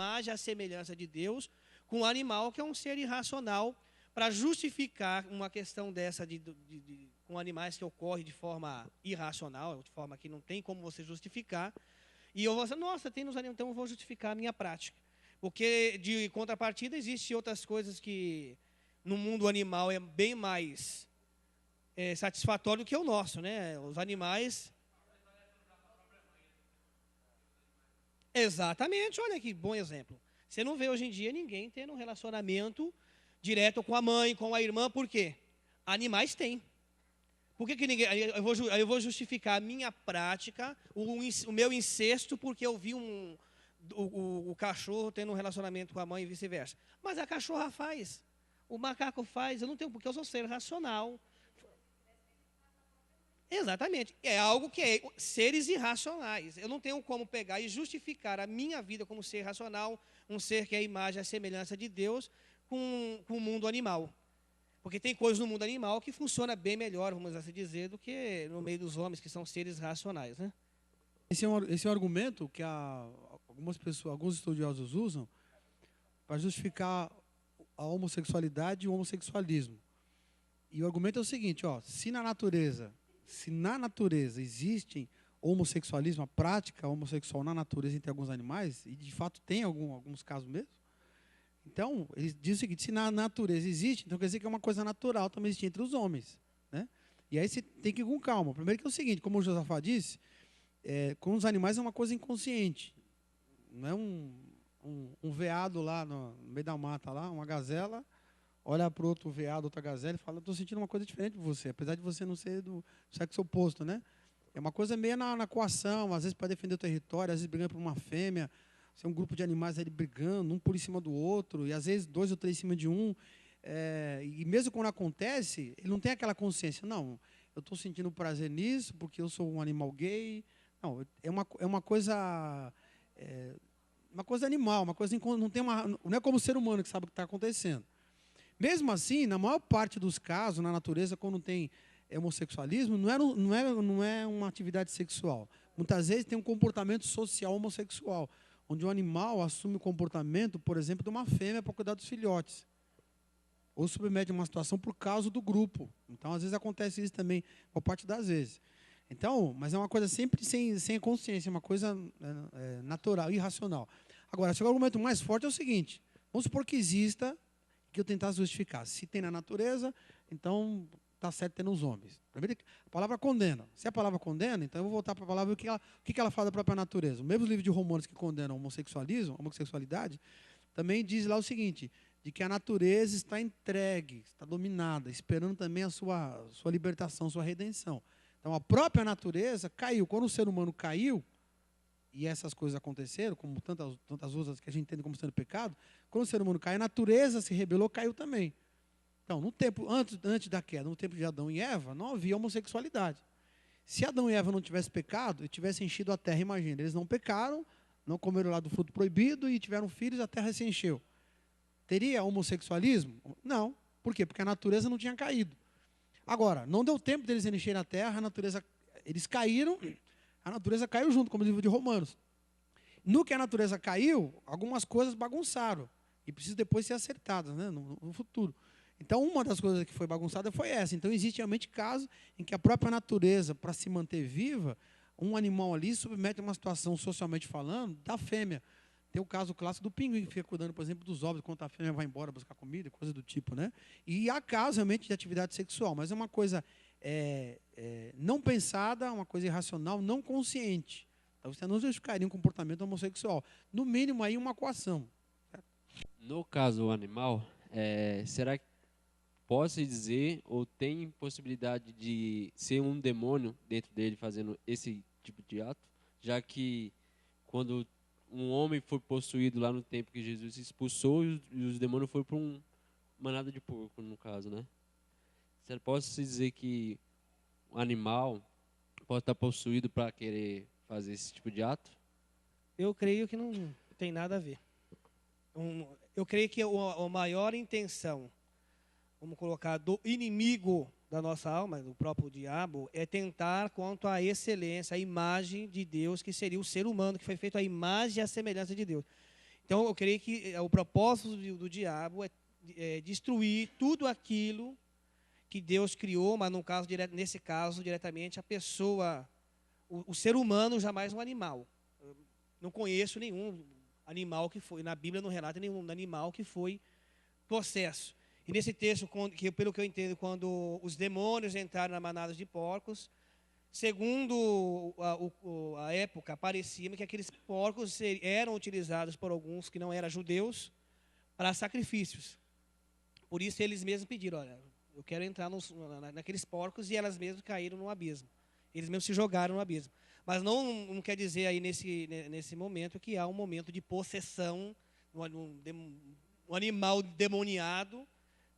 imagem e a semelhança de Deus com um animal que é um ser irracional, para justificar uma questão dessa com animais que ocorre de forma irracional, de forma que não tem como você justificar. E eu vou dizer, nossa, tem nos animais, então eu vou justificar a minha prática. Porque, de contrapartida, existem outras coisas que no mundo animal é bem mais satisfatório do que o nosso, né? Os animais... Exatamente, olha que bom exemplo. Você não vê hoje em dia ninguém tendo um relacionamento direto com a mãe, com a irmã, por quê? Animais têm. Por que ninguém... Aí eu vou justificar a minha prática, o meu incesto, porque eu vi o cachorro tendo um relacionamento com a mãe e vice-versa. Mas a cachorra faz, o macaco faz, eu não tenho, porque eu sou ser racional. Exatamente, é algo que é seres irracionais. Eu não tenho como pegar e justificar a minha vida como ser racional, um ser que é a imagem e a semelhança de Deus, com o mundo animal. Porque tem coisas no mundo animal que funciona bem melhor, vamos assim dizer, do que no meio dos homens, que são seres racionais, né? Esse é um argumento que alguns estudiosos usam para justificar a homossexualidade e o homossexualismo. E o argumento é o seguinte, ó, se na natureza existe homossexualismo, a prática homossexual na natureza entre alguns animais, e de fato tem alguns casos mesmo, então, eles dizem o seguinte, se na natureza existe, então quer dizer que é uma coisa natural também existir entre os homens, né? E aí você tem que ir com calma. Primeiro que é o seguinte, como o Josafá disse, com os animais é uma coisa inconsciente. Não é um veado lá no meio da mata, lá, uma gazela, olha para o outro veado, outra gazela e fala, estou sentindo uma coisa diferente de você, apesar de você não ser do sexo oposto, né? É uma coisa meio na coação, às vezes para defender o território, às vezes brigando por uma fêmea, ser um grupo de animais ali brigando, um por em cima do outro, e às vezes 2 ou 3 em cima de um. E mesmo quando acontece, ele não tem aquela consciência. Não, eu estou sentindo prazer nisso porque eu sou um animal gay. Não, é uma coisa... uma coisa animal, uma coisa... Não é como o ser humano que sabe o que está acontecendo. Mesmo assim, na maior parte dos casos, na natureza, quando tem homossexualismo, não é uma atividade sexual. Muitas vezes tem um comportamento social homossexual, onde o animal assume o comportamento, por exemplo, de uma fêmea para cuidar dos filhotes. Ou submete a uma situação por causa do grupo. Então, às vezes, acontece isso também, por parte das vezes. Então, mas é uma coisa sempre sem consciência, é uma coisa natural, irracional. Agora, o argumento mais forte é o seguinte, vamos supor que exista, que eu tentasse justificar. Se tem na natureza, então está certo ter nos homens. A palavra condena. Se a palavra condena, então eu vou voltar para a palavra, o que ela fala da própria natureza. O mesmo livro de Romanos que condena o homossexualidade, também diz lá o seguinte, de que a natureza está entregue, está dominada, esperando também a sua libertação, sua redenção. Então a própria natureza caiu. Quando o ser humano caiu, e essas coisas aconteceram, como tantas outras que a gente entende como sendo pecado, quando o ser humano caiu, a natureza se rebelou, caiu também. Então, no tempo antes da queda, no tempo de Adão e Eva, não havia homossexualidade. Se Adão e Eva não tivessem pecado e tivessem enchido a terra, imagina, eles não pecaram, não comeram lá do fruto proibido e tiveram filhos, a terra se encheu. Teria homossexualismo? Não. Por quê? Porque a natureza não tinha caído. Agora, não deu tempo deles encherem a terra, eles caíram, a natureza caiu junto, como o livro de Romanos. No que a natureza caiu, algumas coisas bagunçaram e precisam depois ser acertadas, né, no futuro. Então, uma das coisas que foi bagunçada foi essa. Então, existe realmente casos em que a própria natureza, para se manter viva, um animal ali submete a uma situação, socialmente falando, da fêmea. Tem o caso clássico do pinguim, que fica cuidando, por exemplo, dos ovos, enquanto a fêmea vai embora buscar comida, coisa do tipo, né? E há casos, realmente, de atividade sexual, mas é uma coisa não pensada, uma coisa irracional, não consciente. Então, você não justificaria um comportamento homossexual. No mínimo, aí, uma coação. No caso animal, será que posso dizer ou tem possibilidade de ser um demônio dentro dele fazendo esse tipo de ato? Já que quando um homem foi possuído lá no tempo que Jesus expulsou e os demônios foram para uma manada de porco, no caso, né? Você pode dizer que o animal pode estar possuído para querer fazer esse tipo de ato? Eu creio que não tem nada a ver. Eu creio que a maior intenção, vamos colocar, do inimigo da nossa alma, do próprio diabo, é tentar quanto à excelência, a imagem de Deus, que seria o ser humano, que foi feito à imagem e à semelhança de Deus. Então, eu creio que o propósito do diabo é destruir tudo aquilo que Deus criou, mas no caso, nesse caso, diretamente, a pessoa, o ser humano, jamais um animal. Eu não conheço nenhum animal que foi, na Bíblia não relata nenhum animal que foi possesso. E nesse texto, pelo que eu entendo, quando os demônios entraram na manada de porcos, segundo a época, parecia-me que aqueles porcos eram utilizados por alguns que não eram judeus para sacrifícios. Por isso eles mesmos pediram, olha, eu quero entrar naqueles porcos, e elas mesmas caíram no abismo. Eles mesmos se jogaram no abismo. Mas não quer dizer aí nesse momento que há um momento de possessão, um animal demoniado,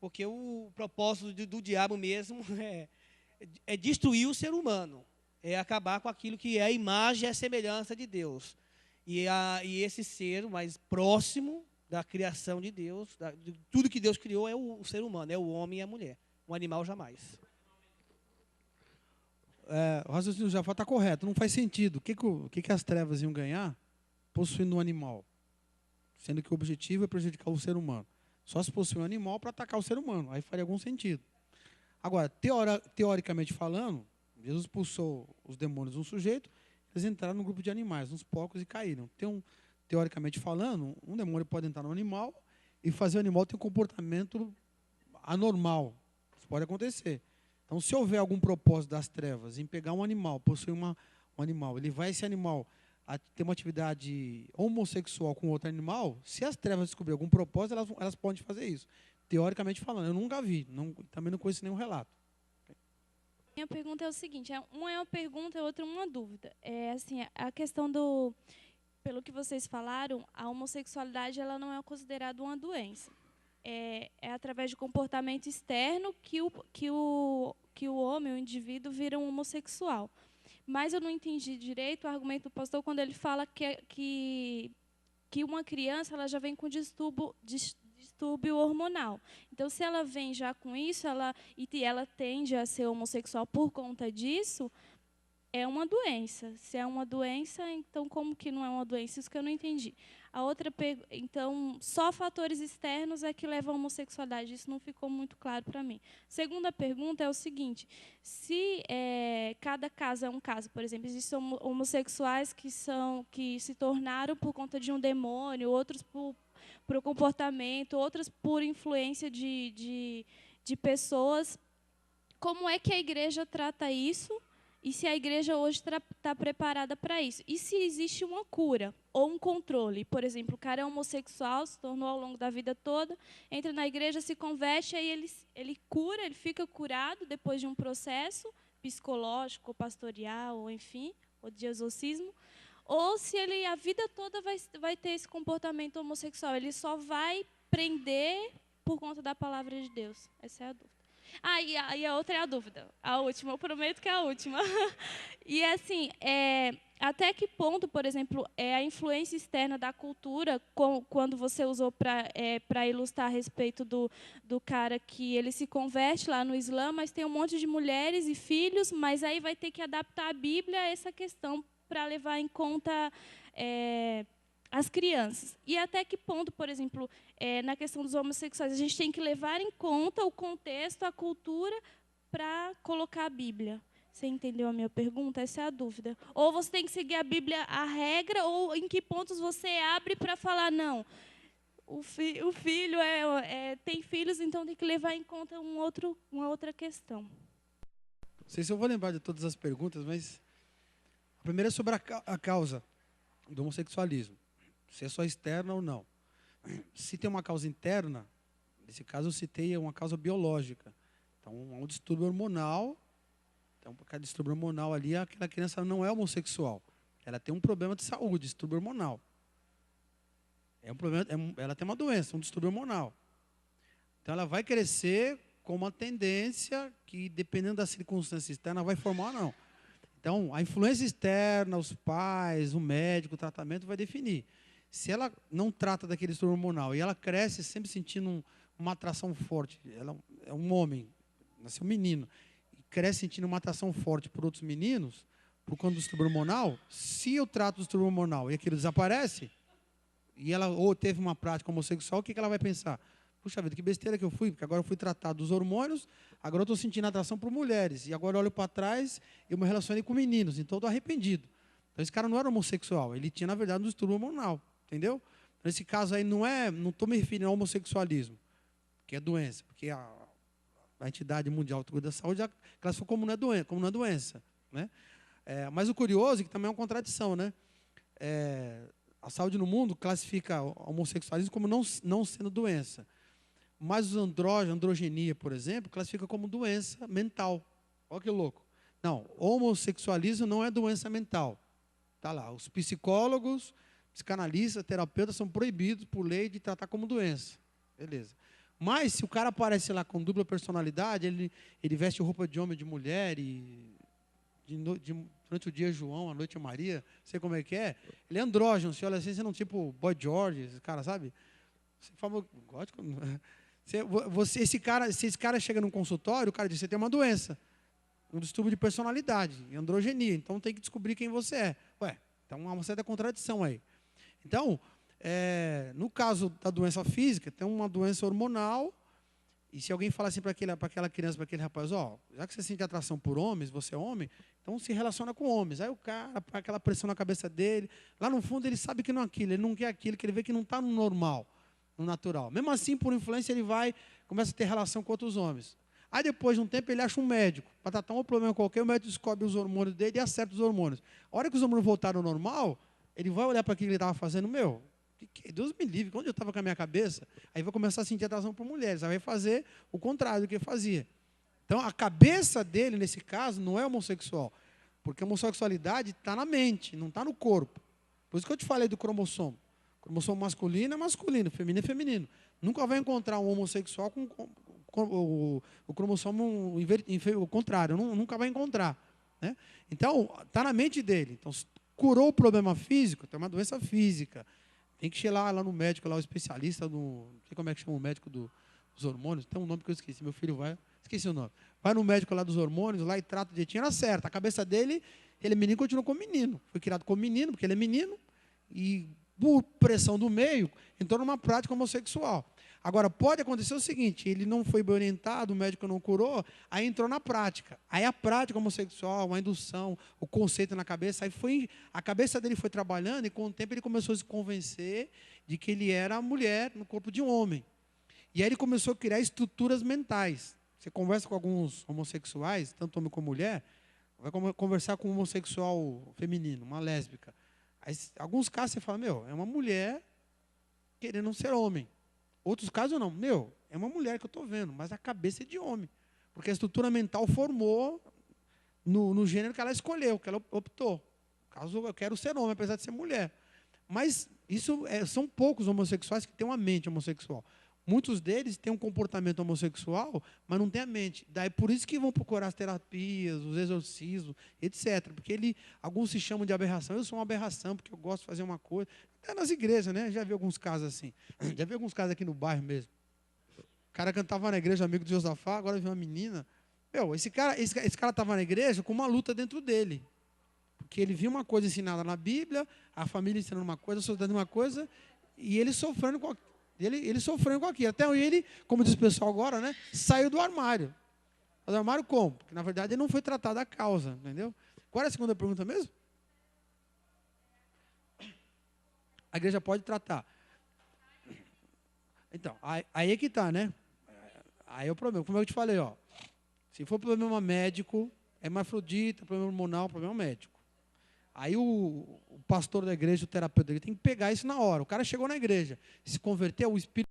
porque o propósito do diabo mesmo é destruir o ser humano, é acabar com aquilo que é a imagem e a semelhança de Deus. E esse ser mais próximo da criação de Deus, de tudo que Deus criou, é o ser humano, é o homem e a mulher. Um animal jamais. O raciocínio do Jafar está correto, não faz sentido. O que as trevas iam ganhar possuindo um animal? Sendo que o objetivo é prejudicar o ser humano. Só se possuir um animal para atacar o ser humano, aí faria algum sentido. Agora, teoricamente falando, Jesus expulsou os demônios de um sujeito, eles entraram no grupo de animais, uns porcos, e caíram. Teoricamente falando, um demônio pode entrar no animal e fazer o animal ter um comportamento anormal. Isso pode acontecer. Então, se houver algum propósito das trevas em pegar um animal, possuir um animal, ele vai esse animal a ter uma atividade homossexual com outro animal, se as trevas descobrirem algum propósito, elas podem fazer isso. Teoricamente falando, eu nunca vi, também não conheço nenhum relato. Minha pergunta é o seguinte, uma é uma pergunta, a outra é uma dúvida. Assim, a questão pelo que vocês falaram, a homossexualidade ela não é considerada uma doença. É através de comportamento externo que o homem, o indivíduo, vira um homossexual. Mas eu não entendi direito o argumento do pastor quando ele fala que uma criança ela já vem com distúrbio hormonal. Então, se ela vem já com isso, e ela tende a ser homossexual por conta disso, é uma doença. Se é uma doença, então como que não é uma doença? Isso que eu não entendi. Então, só fatores externos é que levam à homossexualidade. Isso não ficou muito claro para mim. Segunda pergunta é o seguinte, se cada caso é um caso, por exemplo, existem homossexuais que se tornaram por conta de um demônio, outros por comportamento, outras por influência de pessoas, como é que a igreja trata isso? E se a igreja hoje está preparada para isso? E se existe uma cura ou um controle? Por exemplo, o cara é homossexual, se tornou ao longo da vida toda, entra na igreja, se converte, aí ele cura, ele fica curado depois de um processo psicológico, ou pastoral, ou enfim, ou de exorcismo. Ou se ele a vida toda vai ter esse comportamento homossexual, ele só vai prender por conta da palavra de Deus. Essa é a dúvida. E a outra é a dúvida. A última, eu prometo que é a última. E assim, até que ponto, por exemplo, a influência externa da cultura, quando você usou para ilustrar a respeito do cara que ele se converte lá no Islã, mas tem um monte de mulheres e filhos, mas aí vai ter que adaptar a Bíblia a essa questão para levar em conta as crianças. E até que ponto, por exemplo, na questão dos homossexuais, a gente tem que levar em conta o contexto, a cultura, para colocar a Bíblia. Você entendeu a minha pergunta? Essa é a dúvida. Ou você tem que seguir a Bíblia, a regra, ou em que pontos você abre para falar, não, o filho tem filhos, então tem que levar em conta uma outra questão. Não sei se eu vou lembrar de todas as perguntas, mas a primeira é sobre a causa do homossexualismo. Se é só externa ou não. Se tem uma causa interna, nesse caso eu citei uma causa biológica. Então, um distúrbio hormonal. Então, por causa do distúrbio hormonal ali, aquela criança não é homossexual. Ela tem um problema de saúde, distúrbio hormonal. Ela tem uma doença, um distúrbio hormonal. Então, ela vai crescer com uma tendência que, dependendo da circunstância externa, vai formar ou não. Então, a influência externa, os pais, o médico, o tratamento vai definir. Se ela não trata daquele distúrbio hormonal e ela cresce sempre sentindo uma atração forte, ela é um homem, nasceu um menino, e cresce sentindo uma atração forte por outros meninos, por conta do distúrbio hormonal, se eu trato do distúrbio hormonal e aquilo desaparece, e ela ou teve uma prática homossexual, o que ela vai pensar? Puxa vida, que besteira que eu fui, porque agora eu fui tratado dos hormônios, agora eu estou sentindo atração por mulheres, e agora eu olho para trás e eu me relacionei com meninos, então eu estou arrependido. Então esse cara não era homossexual, ele tinha, na verdade, um distúrbio hormonal, entendeu? Nesse caso aí, não estou me referindo ao homossexualismo, que é doença, porque a entidade mundial da saúde já classificou como não é doença, né? Mas o curioso é que também é uma contradição, né? A saúde no mundo classifica o homossexualismo como não sendo doença. Mas os androgenia, por exemplo, classifica como doença mental. Olha que louco. Não, homossexualismo não é doença mental. Tá lá, os psicólogos, psicanalistas, terapeutas são proibidos por lei de tratar como doença. Beleza. Mas se o cara aparece lá com dupla personalidade, ele veste roupa de homem e de mulher, e durante o dia João, à noite Maria, sei como é que é, ele é andrógeno, você olha assim, você não tipo Boy George, esse cara, sabe? Você fala, gótico, se esse cara chega num consultório, o cara diz, você tem uma doença, um distúrbio de personalidade, androgenia, então tem que descobrir quem você é. Ué, então há uma certa contradição aí. Então, no caso da doença física, tem uma doença hormonal, e se alguém falar assim para aquela criança, para aquele rapaz, já que você sente atração por homens, você é homem, então se relaciona com homens. Aí o cara, aquela pressão na cabeça dele, lá no fundo ele sabe que não é aquilo, ele não quer aquilo, que ele vê que não está no normal, no natural. Mesmo assim, por influência, ele começa a ter relação com outros homens. Aí depois de um tempo ele acha um médico, para tratar um problema qualquer, o médico descobre os hormônios dele e acerta os hormônios. A hora que os hormônios voltaram ao normal, ele vai olhar para aquilo que ele estava fazendo, Deus me livre, onde eu estava com a minha cabeça? Aí vai começar a sentir atração por mulheres, aí vai fazer o contrário do que fazia. Então, a cabeça dele, nesse caso, não é homossexual, porque a homossexualidade está na mente, não está no corpo. Por isso que eu te falei do cromossomo. O cromossomo masculino é masculino, feminino é feminino. Nunca vai encontrar um homossexual com o cromossomo o contrário, nunca vai encontrar, né? Então, está na mente dele. Então, curou o problema físico, tem uma doença física. Tem que chegar lá no médico, lá o especialista, não sei como é que chama o médico dos hormônios, tem um nome que eu esqueci, meu filho esqueci o nome. Vai no médico lá dos hormônios, lá e trata o jeitinho, era certo. A cabeça dele, ele é menino, continua como menino. Foi criado como menino, porque ele é menino, e por pressão do meio, entrou numa prática homossexual. Agora, pode acontecer o seguinte, ele não foi bem orientado, o médico não curou, aí entrou na prática. Aí a prática homossexual, a indução, o conceito na cabeça, a cabeça dele foi trabalhando e com o tempo ele começou a se convencer de que ele era mulher no corpo de um homem. E aí ele começou a criar estruturas mentais. Você conversa com alguns homossexuais, tanto homem como mulher, vai conversar com um homossexual feminino, uma lésbica. Aí, alguns casos você fala, é uma mulher querendo ser homem. Outros casos não. É uma mulher que eu estou vendo, mas a cabeça é de homem. Porque a estrutura mental formou no gênero que ela escolheu, que ela optou. No caso, eu quero ser homem, apesar de ser mulher. Mas são poucos homossexuais que têm uma mente homossexual. Muitos deles têm um comportamento homossexual, mas não têm a mente. Daí por isso que vão procurar as terapias, os exorcismos, etc. Porque alguns se chamam de aberração. Eu sou uma aberração, porque eu gosto de fazer uma coisa. Até nas igrejas, né? Já vi alguns casos assim. Já vi alguns casos aqui no bairro mesmo. O cara cantava na igreja, amigo de Josafá, agora viu uma menina. Esse cara estava na igreja com uma luta dentro dele. Porque ele viu uma coisa ensinada na Bíblia, a família ensinando uma coisa, a sociedade uma coisa, e ele sofrendo com aquilo. Ele sofrendo com aquilo. Até ele, como diz o pessoal agora, né, saiu do armário. Do armário como? Porque, na verdade, ele não foi tratado a causa, entendeu? Qual era a segunda pergunta mesmo? A igreja pode tratar. Então, aí é que está, né? Aí é o problema. Como eu te falei, se for problema médico, é hermafrodita, problema hormonal, problema médico. Aí o pastor da igreja, o terapeuta, ele tem que pegar isso na hora. O cara chegou na igreja, se converteu, o Espírito